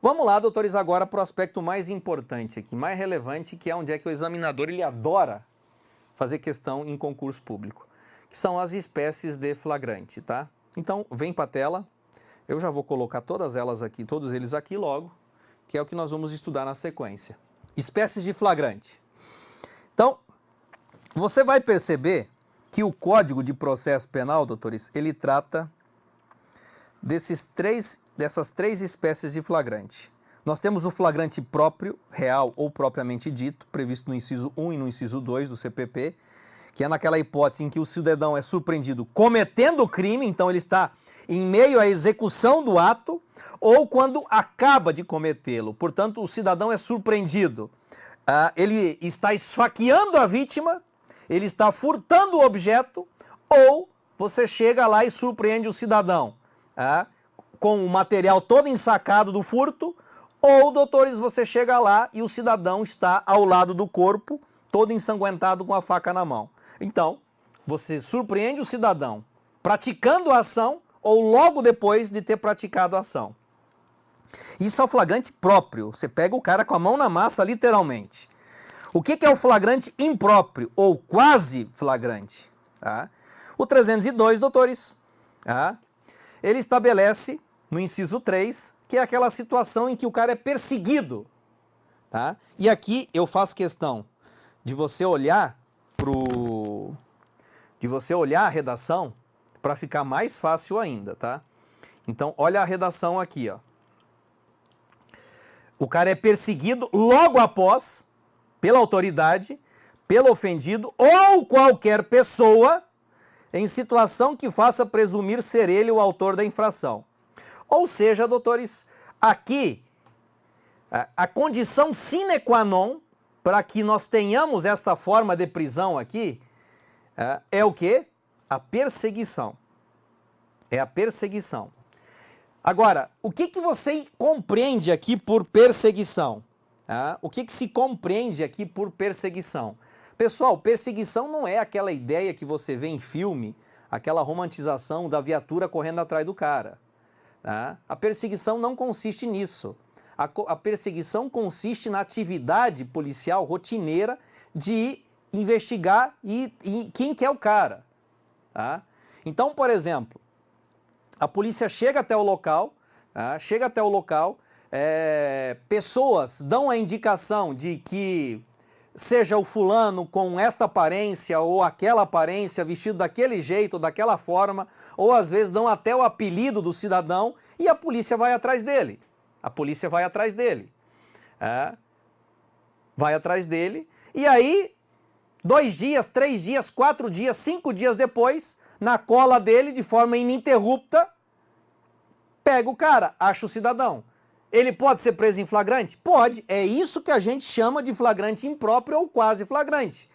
Vamos lá, doutores, agora para o aspecto mais importante aqui, mais relevante, que é onde é que o examinador ele adora fazer questão em concurso público, que são as espécies de flagrante, tá? Então, vem para a tela, eu já vou colocar todas elas aqui, todos eles aqui logo, que é o que nós vamos estudar na sequência. Espécies de flagrante. Então, você vai perceber que o Código de Processo Penal, doutores, ele trata dessas três espécies de flagrante. Nós temos o flagrante próprio, real ou propriamente dito, previsto no inciso 1 e no inciso 2 do CPP, que é naquela hipótese em que o cidadão é surpreendido cometendo o crime, então ele está em meio à execução do ato, ou quando acaba de cometê-lo. Portanto, o cidadão é surpreendido. Ele está esfaqueando a vítima, ele está furtando o objeto, ou você chega lá e surpreende o cidadão com o material todo ensacado do furto, ou, doutores, você chega lá e o cidadão está ao lado do corpo, todo ensanguentado com a faca na mão. Então, você surpreende o cidadão praticando a ação ou logo depois de ter praticado a ação. Isso é o flagrante próprio, você pega o cara com a mão na massa, literalmente. O que é o flagrante impróprio ou quase flagrante? O 302, doutores, ele estabelece no inciso 3, que é aquela situação em que o cara é perseguido. E aqui eu faço questão de você olhar a redação para ficar mais fácil ainda, tá? Então, olha a redação aqui, ó. O cara é perseguido logo após, pela autoridade, pelo ofendido ou qualquer pessoa em situação que faça presumir ser ele o autor da infração. Ou seja, doutores, aqui a condição sine qua non para que nós tenhamos esta forma de prisão aqui é o quê? A perseguição. É a perseguição. Agora, o que você compreende aqui por perseguição? O que se compreende aqui por perseguição? Pessoal, perseguição não é aquela ideia que você vê em filme, aquela romantização da viatura correndo atrás do cara. A perseguição não consiste nisso. A perseguição consiste na atividade policial rotineira de investigar e quem que é o cara. Então, por exemplo, a polícia chega até o local, pessoas dão a indicação de que seja o fulano com esta aparência ou aquela aparência, vestido daquele jeito, daquela forma, ou às vezes dão até o apelido do cidadão e a polícia vai atrás dele. Vai atrás dele e aí 2 dias, 3 dias, 4 dias, 5 dias depois, na cola dele, de forma ininterrupta, pega o cara, acha o cidadão. Ele pode ser preso em flagrante? Pode. É isso que a gente chama de flagrante impróprio ou quase flagrante.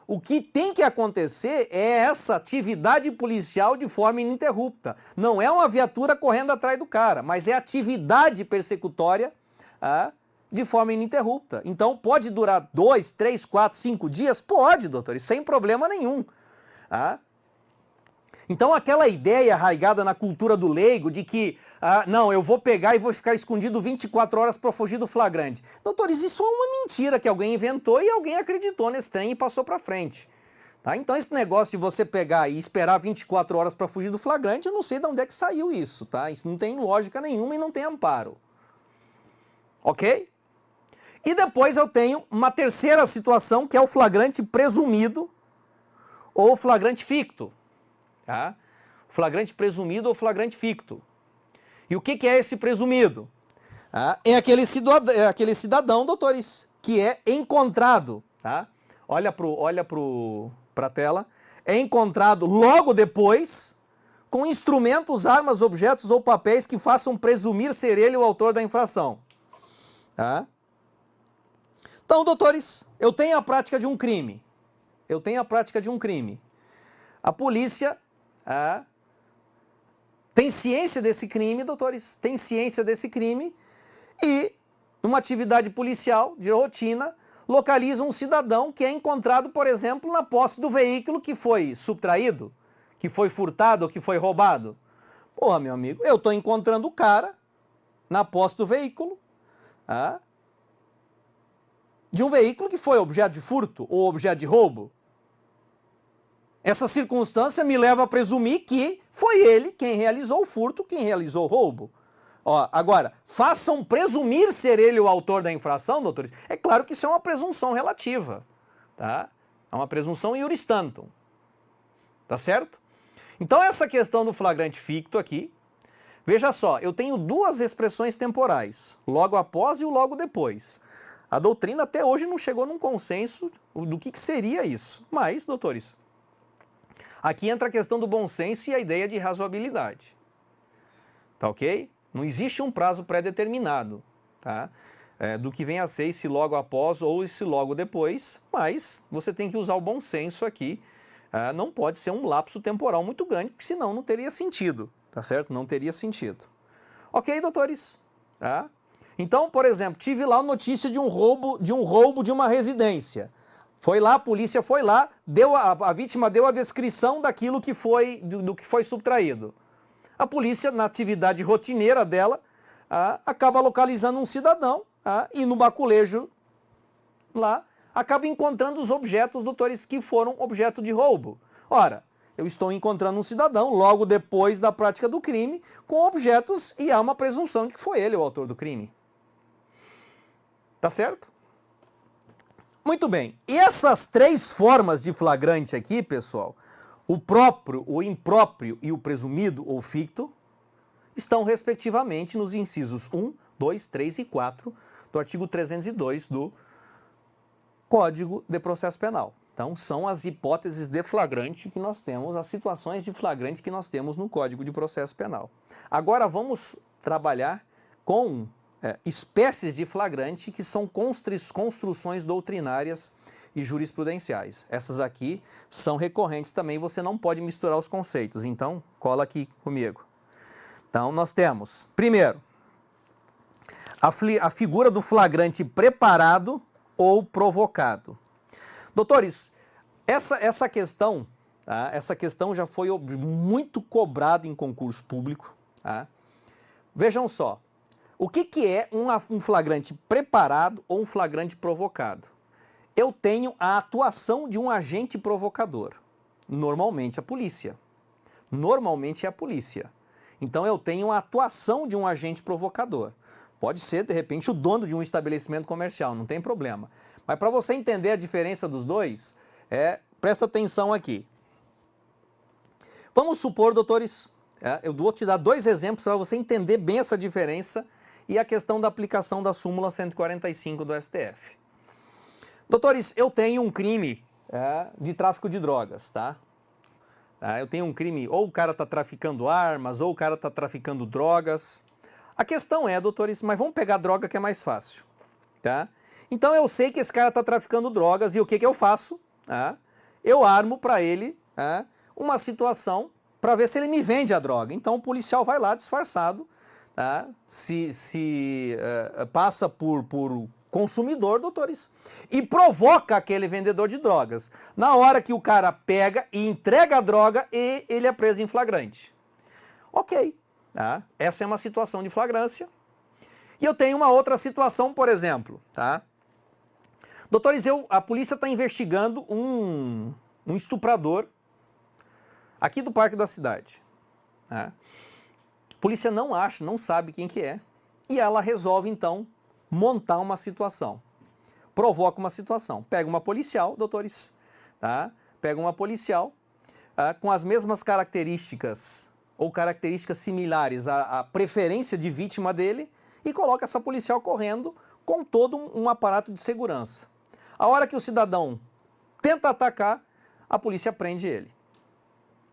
O que tem que acontecer é essa atividade policial de forma ininterrupta. Não é uma viatura correndo atrás do cara, mas é atividade persecutória de forma ininterrupta. Então pode durar 2, 3, 4, 5 dias? Pode, doutores, sem problema nenhum. Então aquela ideia arraigada na cultura do leigo de que não, eu vou pegar e vou ficar escondido 24 horas para fugir do flagrante. Doutores, isso é uma mentira que alguém inventou e alguém acreditou nesse trem e passou para frente. Então esse negócio de você pegar e esperar 24 horas para fugir do flagrante, eu não sei de onde é que saiu isso, tá? Isso não tem lógica nenhuma e não tem amparo. Ok? E depois eu tenho uma terceira situação que é o flagrante presumido ou flagrante ficto. Flagrante presumido ou flagrante ficto. E o que é esse presumido? É aquele cidadão, doutores, que é encontrado. Olha para a tela. É encontrado logo depois com instrumentos, armas, objetos ou papéis que façam presumir ser ele o autor da infração. Então, doutores, eu tenho a prática de um crime. A polícia tem ciência desse crime, doutores, e, numa atividade policial de rotina, localiza um cidadão que é encontrado, por exemplo, na posse do veículo que foi subtraído, que foi furtado ou que foi roubado. Porra, meu amigo, eu estou encontrando o cara, na posse do veículo, tá? De um veículo que foi objeto de furto ou objeto de roubo. Essa circunstância me leva a presumir que foi ele quem realizou o furto, quem realizou o roubo. Ó, agora, façam presumir ser ele o autor da infração, doutores. É claro que isso é uma presunção relativa, tá? É uma presunção iuris tantum, tá certo? Então essa questão do flagrante ficto aqui, veja só, eu tenho duas expressões temporais, logo após e o logo depois. A doutrina até hoje não chegou num consenso do que seria isso, mas, doutores, aqui entra a questão do bom senso e a ideia de razoabilidade, tá ok? Não existe um prazo pré-determinado, tá? Do que vem a ser esse logo após ou esse logo depois, mas você tem que usar o bom senso aqui. Não pode ser um lapso temporal muito grande, porque senão não teria sentido, tá certo? Não teria sentido. Ok, doutores? Tá? Então, por exemplo, tive lá notícia de um roubo de uma residência. Foi lá, a polícia foi lá, a vítima deu a descrição daquilo que foi, do que foi subtraído. A polícia, na atividade rotineira dela, acaba localizando um cidadão e no baculejo lá, acaba encontrando os objetos, doutores, que foram objeto de roubo. Ora, eu estou encontrando um cidadão logo depois da prática do crime com objetos e há uma presunção de que foi ele o autor do crime. Tá certo? Muito bem. E essas três formas de flagrante aqui, pessoal, o próprio, o impróprio e o presumido ou ficto, estão respectivamente nos incisos 1, 2, 3 e 4 do artigo 302 do Código de Processo Penal. Então, são as hipóteses de flagrante que nós temos, as situações de flagrante que nós temos no Código de Processo Penal. Agora, vamos trabalhar com espécies de flagrante que são construções doutrinárias e jurisprudenciais. Essas aqui são recorrentes também, você não pode misturar os conceitos. Então, cola aqui comigo. Então, nós temos, primeiro, a figura do flagrante preparado ou provocado. Doutores, essa questão, tá? Essa questão já foi muito cobrada em concurso público. Tá? Vejam só, o que é um flagrante preparado ou um flagrante provocado? Eu tenho a atuação de um agente provocador, normalmente a polícia. Normalmente é a polícia. Então eu tenho a atuação de um agente provocador. Pode ser, de repente, o dono de um estabelecimento comercial, não tem problema. Mas para você entender a diferença dos dois, presta atenção aqui. Vamos supor, doutores, eu vou te dar dois exemplos para você entender bem essa diferença e a questão da aplicação da súmula 145 do STF. Doutores, eu tenho um crime de tráfico de drogas, tá? Eu tenho um crime, ou o cara está traficando armas, ou o cara está traficando drogas. A questão é, doutores, mas vamos pegar droga que é mais fácil, tá? Então eu sei que esse cara está traficando drogas e o que eu faço? Eu armo para ele uma situação para ver se ele me vende a droga. Então o policial vai lá disfarçado, tá? se passa por consumidor, doutores, e provoca aquele vendedor de drogas. Na hora que o cara pega e entrega a droga, ele é preso em flagrante. Ok, tá? Essa é uma situação de flagrância. E eu tenho uma outra situação, por exemplo, tá? Doutores, a polícia está investigando um estuprador aqui do Parque da Cidade. Tá? A polícia não acha, não sabe quem que é, e ela resolve, então, montar uma situação. Provoca uma situação. Pega uma policial, doutores, tá? Pega uma policial com as mesmas características ou características similares à preferência de vítima dele e coloca essa policial correndo com todo um aparato de segurança. A hora que o cidadão tenta atacar, a polícia prende ele.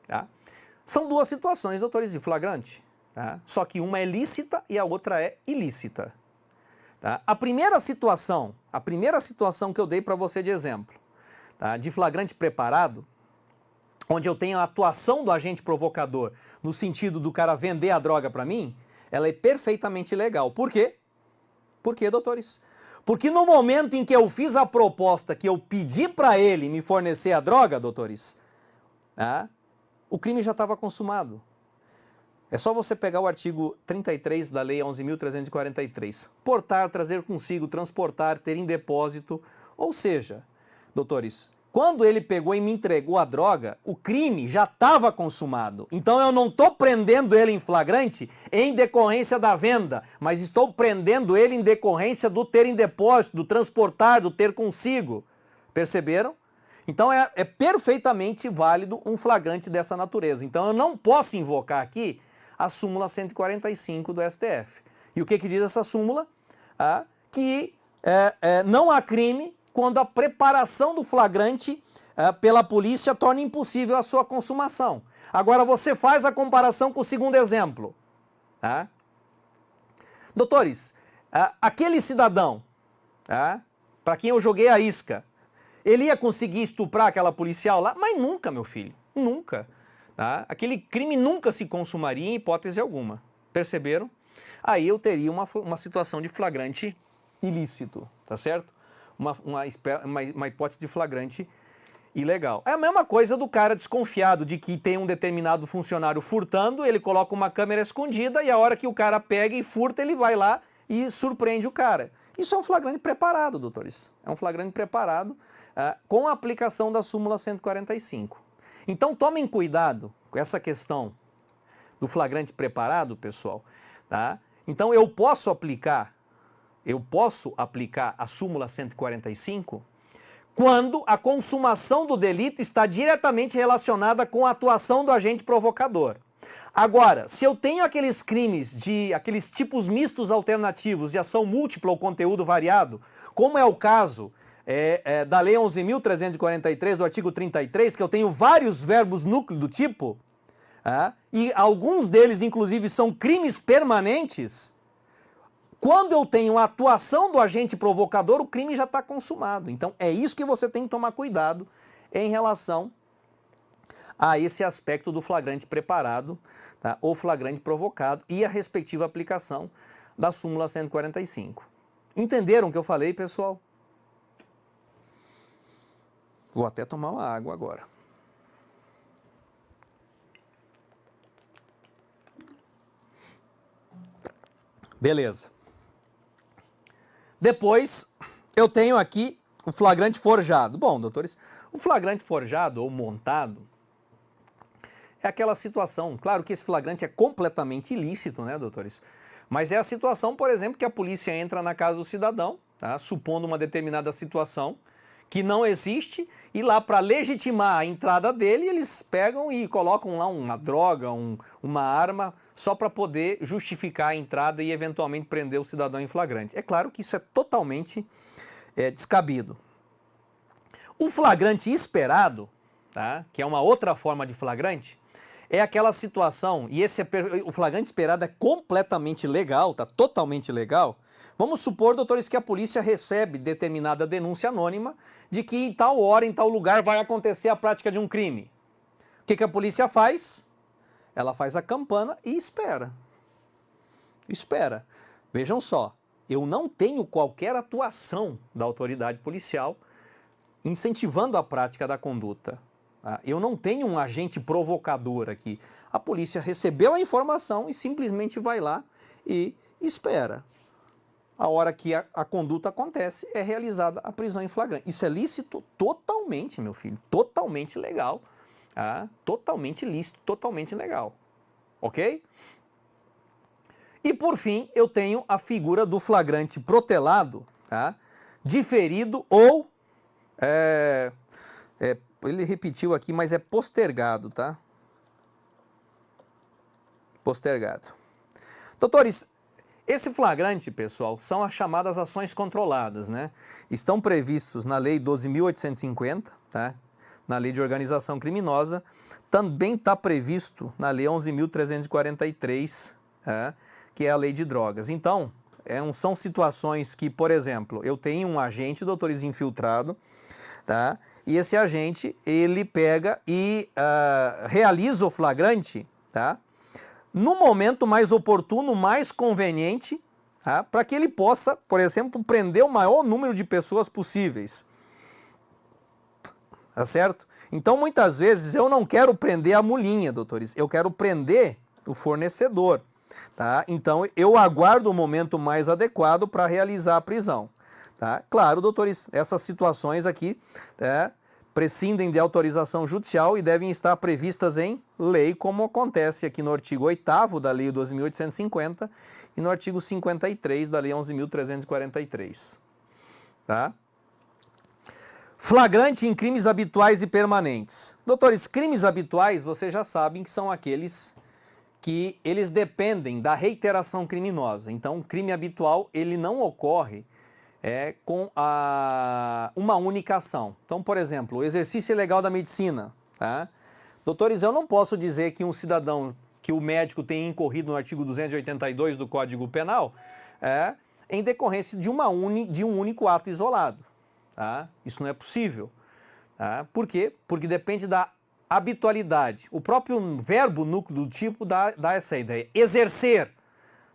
Tá? São duas situações, doutores, de flagrante. Tá? Só que uma é lícita e a outra é ilícita. Tá? A primeira situação que eu dei para você de exemplo, tá? De flagrante preparado, onde eu tenho a atuação do agente provocador no sentido do cara vender a droga para mim, ela é perfeitamente legal. Por quê? Por quê, doutores? Porque no momento em que eu fiz a proposta, que eu pedi para ele me fornecer a droga, doutores, tá? O crime já estava consumado. É só você pegar o artigo 33 da Lei 11.343. Portar, trazer consigo, transportar, ter em depósito. Ou seja, doutores, quando ele pegou e me entregou a droga, o crime já estava consumado. Então eu não estou prendendo ele em flagrante em decorrência da venda, mas estou prendendo ele em decorrência do ter em depósito, do transportar, do ter consigo. Perceberam? Então é perfeitamente válido um flagrante dessa natureza. Então eu não posso invocar aqui a súmula 145 do STF. E o que diz essa súmula? Que não há crime quando a preparação do flagrante pela polícia torna impossível a sua consumação. Agora você faz a comparação com o segundo exemplo. Tá? Doutores, aquele cidadão, para quem eu joguei a isca, ele ia conseguir estuprar aquela policial lá? Mas nunca, meu filho, nunca. Tá? Aquele crime nunca se consumaria em hipótese alguma. Perceberam? Aí eu teria uma situação de flagrante ilícito, tá certo? Uma hipótese de flagrante ilegal. É a mesma coisa do cara desconfiado de que tem um determinado funcionário furtando, ele coloca uma câmera escondida e a hora que o cara pega e furta, ele vai lá e surpreende o cara. Isso é um flagrante preparado, doutores. É um flagrante preparado com a aplicação da súmula 145. Então tomem cuidado com essa questão do flagrante preparado, pessoal. Tá? Então eu posso aplicar a súmula 145 quando a consumação do delito está diretamente relacionada com a atuação do agente provocador. Agora, se eu tenho aqueles crimes aqueles tipos mistos alternativos de ação múltipla ou conteúdo variado, como é o caso da Lei 11.343, do artigo 33, que eu tenho vários verbos núcleo do tipo, e alguns deles, inclusive, são crimes permanentes, quando eu tenho a atuação do agente provocador, o crime já está consumado. Então, é isso que você tem que tomar cuidado em relação a esse aspecto do flagrante preparado, tá? Ou flagrante provocado e a respectiva aplicação da súmula 145. Entenderam o que eu falei, pessoal? Vou até tomar uma água agora. Beleza. Depois, eu tenho aqui o flagrante forjado. Bom, doutores, o flagrante forjado ou montado é aquela situação, claro que esse flagrante é completamente ilícito, né, doutores? Mas é a situação, por exemplo, que a polícia entra na casa do cidadão, tá? Supondo uma determinada situação que não existe, e lá para legitimar a entrada dele, eles pegam e colocam lá uma droga, uma arma, só para poder justificar a entrada e eventualmente prender o cidadão em flagrante. É claro que isso é totalmente descabido. O flagrante esperado, tá? Que é uma outra forma de flagrante, é aquela situação, e o flagrante esperado é completamente legal, tá? Totalmente legal. Vamos supor, doutores, que a polícia recebe determinada denúncia anônima de que em tal hora, em tal lugar, vai acontecer a prática de um crime. O que a polícia faz? Ela faz a campana e espera. Espera. Vejam só, eu não tenho qualquer atuação da autoridade policial incentivando a prática da conduta. Tá? Eu não tenho um agente provocador aqui. A polícia recebeu a informação e simplesmente vai lá e espera. A hora que a conduta acontece, é realizada a prisão em flagrante. Isso é lícito totalmente, meu filho, totalmente legal, tá? Totalmente lícito, totalmente legal, ok? E por fim, eu tenho a figura do flagrante protelado, tá? Diferido ou, ele repetiu aqui, mas é postergado, tá? Postergado. Doutores, esse flagrante, pessoal, são as chamadas ações controladas, né? Estão previstos na Lei 12.850, tá? Na Lei de Organização Criminosa. Também está previsto na Lei 11.343, tá? Que é a Lei de Drogas. Então, são situações que, por exemplo, eu tenho um agente, doutores, infiltrado, tá? E esse agente, ele pega e realiza o flagrante, tá? No momento mais oportuno, mais conveniente, tá? Para que ele possa, por exemplo, prender o maior número de pessoas possíveis. Tá certo? Então, muitas vezes, eu não quero prender a mulinha, doutores. Eu quero prender do fornecedor. Tá? Então, eu aguardo o momento mais adequado para realizar a prisão. Tá? Claro, doutores, essas situações aqui prescindem de autorização judicial e devem estar previstas em lei, como acontece aqui no artigo 8º da Lei 12.850 e no artigo 53 da Lei 11.343. Tá? Flagrante em crimes habituais e permanentes. Doutores, crimes habituais, vocês já sabem que são aqueles que eles dependem da reiteração criminosa. Então, o crime habitual, ele não ocorre com uma única ação. Então, por exemplo, o exercício ilegal da medicina. Tá? Doutores, eu não posso dizer que um cidadão, que o médico tenha incorrido no artigo 282 do Código Penal, em decorrência de um único ato isolado. Tá? Isso não é possível. Tá? Por quê? Porque depende da habitualidade. O próprio verbo núcleo do tipo dá essa ideia. Exercer.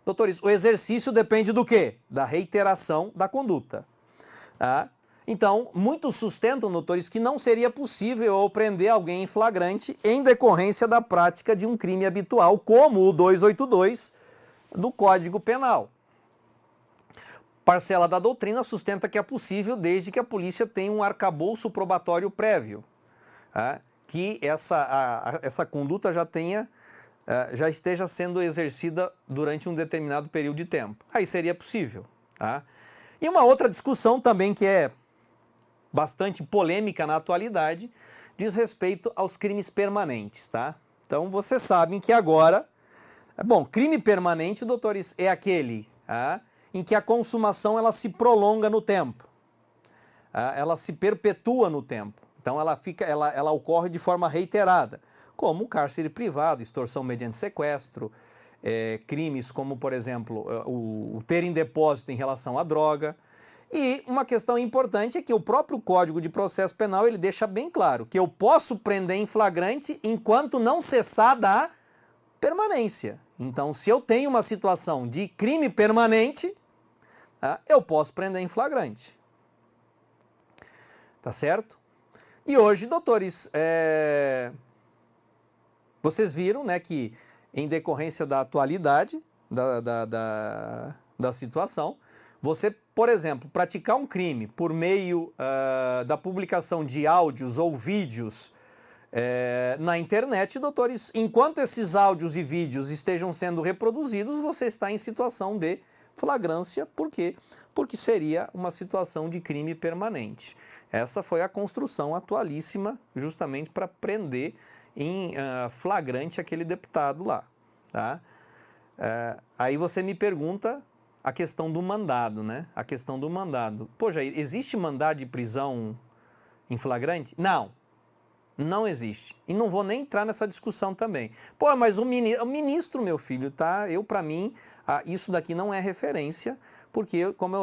Doutores, o exercício depende do quê? Da reiteração da conduta. Tá? Então, muitos sustentam, doutores, que não seria possível prender alguém em flagrante em decorrência da prática de um crime habitual, como o 282 do Código Penal. Parcela da doutrina sustenta que é possível desde que a polícia tenha um arcabouço probatório prévio. Tá? Que essa conduta já esteja sendo exercida durante um determinado período de tempo. Aí seria possível. Tá? E uma outra discussão também que é bastante polêmica na atualidade diz respeito aos crimes permanentes. Tá? Então vocês sabem que agora, crime permanente, doutores, é aquele em que a consumação ela se prolonga no tempo. Ela se perpetua no tempo. Então ela ocorre de forma reiterada, como cárcere privado, extorsão mediante sequestro, crimes como, por exemplo, o ter em depósito em relação à droga. E uma questão importante é que o próprio Código de Processo Penal ele deixa bem claro que eu posso prender em flagrante enquanto não cessada a permanência. Então, se eu tenho uma situação de crime permanente, eu posso prender em flagrante. Tá certo? E hoje, doutores, vocês viram, né, que em decorrência da atualidade da situação, você, por exemplo, praticar um crime por meio da publicação de áudios ou vídeos na internet, doutores, enquanto esses áudios e vídeos estejam sendo reproduzidos, você está em situação de flagrância. Por quê? Porque seria uma situação de crime permanente. Essa foi a construção atualíssima justamente para prender em flagrante aquele deputado lá. Tá? Aí você me pergunta a questão do mandado, né? A questão do mandado. Pô, Jair, existe mandado de prisão em flagrante? Não, não existe. E não vou nem entrar nessa discussão também. Pô, mas o ministro, meu filho, tá? Para mim, isso daqui não é referência, porque, como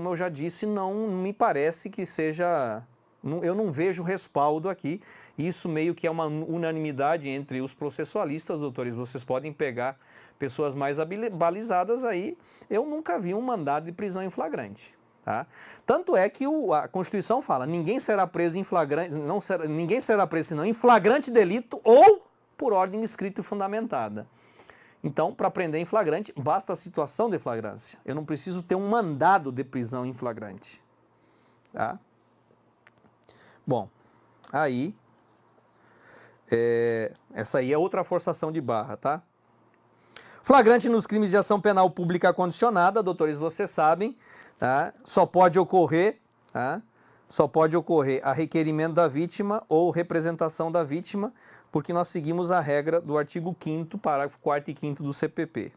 eu já disse, não me parece que seja... Eu não vejo respaldo aqui. Isso meio que é uma unanimidade entre os processualistas, doutores. Vocês podem pegar pessoas mais balizadas aí. Eu nunca vi um mandado de prisão em flagrante. Tá? Tanto é que a Constituição fala, ninguém será preso em flagrante, ninguém será preso senão em flagrante delito ou por ordem escrita e fundamentada. Então, para prender em flagrante, basta a situação de flagrância. Eu não preciso ter um mandado de prisão em flagrante. Tá? Bom, aí, essa aí é outra forçação de barra, tá? Flagrante nos crimes de ação penal pública condicionada, doutores, vocês sabem, tá? Só pode ocorrer, tá? Só pode ocorrer a requerimento da vítima ou representação da vítima, porque nós seguimos a regra do artigo 5º, parágrafo 4º e 5º do CPP.